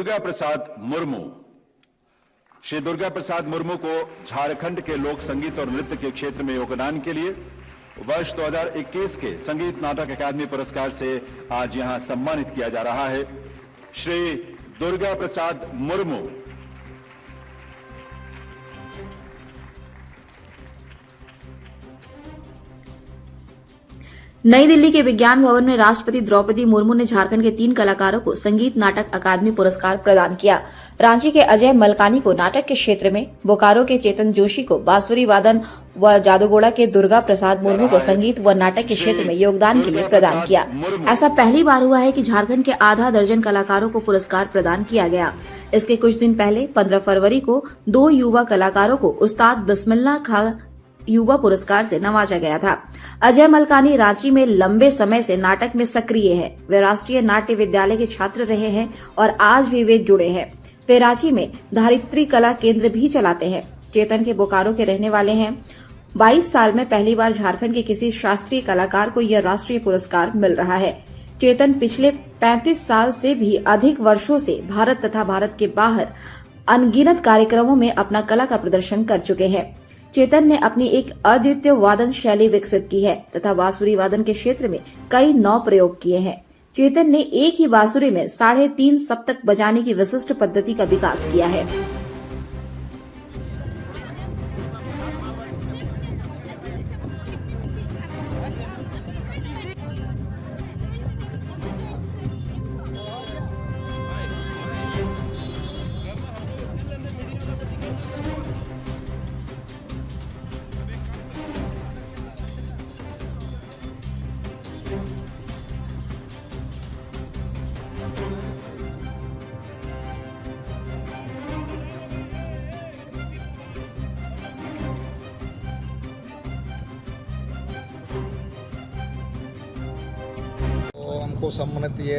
दुर्गा प्रसाद मुर्मू। श्री दुर्गा प्रसाद मुर्मू को झारखंड के लोक संगीत और नृत्य के क्षेत्र में योगदान के लिए वर्ष 2021 के संगीत नाटक अकादमी पुरस्कार से आज यहां सम्मानित किया जा रहा है। श्री दुर्गा प्रसाद मुर्मू। नई दिल्ली के विज्ञान भवन में राष्ट्रपति द्रौपदी मुर्मू ने झारखंड के 3 कलाकारों को संगीत नाटक अकादमी पुरस्कार प्रदान किया। रांची के अजय मलकानी को नाटक के क्षेत्र में, बोकारो के चेतन जोशी को बांसुरी वादन व जादूगोड़ा के दुर्गा प्रसाद मुर्मू को संगीत व नाटक के क्षेत्र में योगदान के लिए प्रदान किया। ऐसा पहली बार हुआ है कि झारखंड के आधा दर्जन कलाकारों को पुरस्कार प्रदान किया गया। इसके कुछ दिन पहले 15 फरवरी को 2 युवा कलाकारों को उस्ताद बिस्मिल्लाह खां युवा पुरस्कार से नवाजा गया था। अजय मलकानी रांची में लंबे समय से नाटक में सक्रिय है। वे राष्ट्रीय नाट्य विद्यालय के छात्र रहे हैं और आज भी वे जुड़े हैं। वे रांची में धारित्री कला केंद्र भी चलाते हैं। चेतन के बोकारो के रहने वाले हैं। 22 साल में पहली बार झारखंड के किसी शास्त्रीय कलाकार को यह राष्ट्रीय पुरस्कार मिल रहा है। चेतन पिछले 35 साल से भी अधिक वर्षों से भारत तथा भारत के बाहर अनगिनत कार्यक्रमों में अपना कला का प्रदर्शन कर चुके हैं। चेतन ने अपनी एक अद्वितीय वादन शैली विकसित की है तथा बांसुरी वादन के क्षेत्र में कई नौ प्रयोग किए हैं। चेतन ने एक ही बांसुरी में 3.5 सप्तक बजाने की विशिष्ट पद्धति का विकास किया है। को सम्मानित ये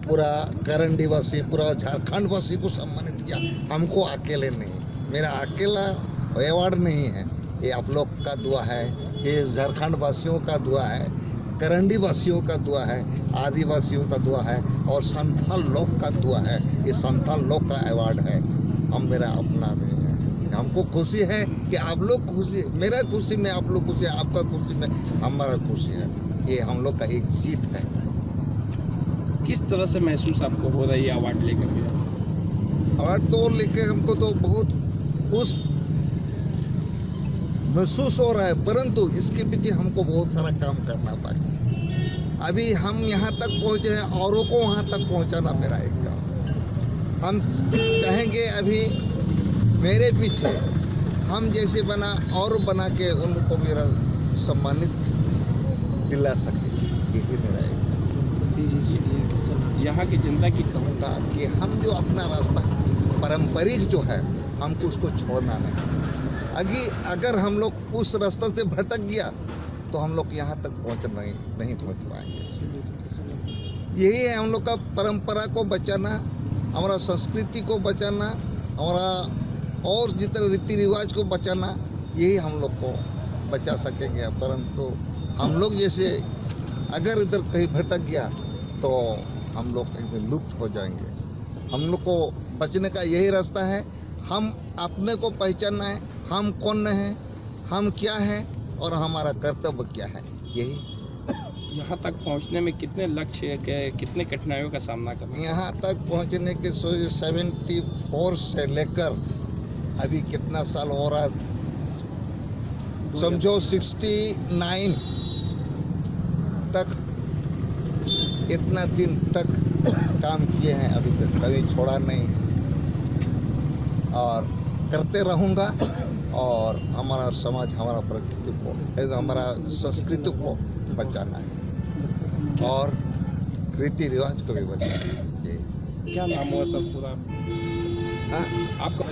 पूरा करंडी वासी, पूरा झारखंड वासी को सम्मानित किया। हमको अकेले नहीं, मेरा अकेला अवार्ड नहीं है, ये आप लोग का दुआ है, ये झारखंड वासियों का दुआ है, करंडी वासियों का दुआ है, आदिवासियों का दुआ है और संथाल लोग का दुआ है। ये संथाल लोग का अवार्ड है, हम मेरा अपना नहीं है। हमको खुशी है कि आप लोग खुशी, मेरा खुशी में आप लोग खुशी है, आपका खुशी में हमारा खुशी है। ये हम लोग का एक जीत है। किस तरह से महसूस आपको हो रहा है ये अवार्ड लेकर के? अवार्ड तो लेके हमको तो बहुत खुश महसूस हो रहा है, परंतु इसके पीछे हमको बहुत सारा काम करना बाकी है। अभी हम यहाँ तक पहुँचे हैं, औरों को वहाँ तक पहुँचाना मेरा एक काम। हम चाहेंगे अभी मेरे पीछे हम जैसे बना और बना के उनको मेरा सम्मानित दिला सके, यही मेरा एक। यहाँ की जनता की कहूँगा कि हम जो अपना रास्ता पारंपरिक जो है, हमको उसको छोड़ना नहीं। अगर हम लोग उस रास्ते से भटक गया तो हम लोग यहाँ तक नहीं पहुँच पाएंगे। यही है हम लोग का परंपरा को बचाना, हमारा संस्कृति को बचाना, हमारा और जितने रीति रिवाज को बचाना, यही हम लोग को बचा सकेंगे। परंतु हम लोग जैसे अगर इधर कहीं भटक गया तो हम लोग एकदम लुप्त हो जाएंगे। हम लोग को बचने का यही रास्ता है। हम अपने को पहचानना है, हम कौन हैं, हम क्या हैं और हमारा कर्तव्य क्या है। यही यहाँ तक पहुँचने में कितने लक्ष्य के, कितने कठिनाइयों का सामना करना? यहाँ तक पहुँचने के 74 से लेकर अभी कितना साल हो रहा, समझो 69 तक, इतना दिन तक काम किए हैं, अभी तक कभी छोड़ा नहीं और करते रहूँगा। और हमारा समाज, हमारा प्रकृति को, हमारा संस्कृति को बचाना है और रीति रिवाज को भी बचाना है। क्या नाम हुआ सब पूरा? हाँ, आपका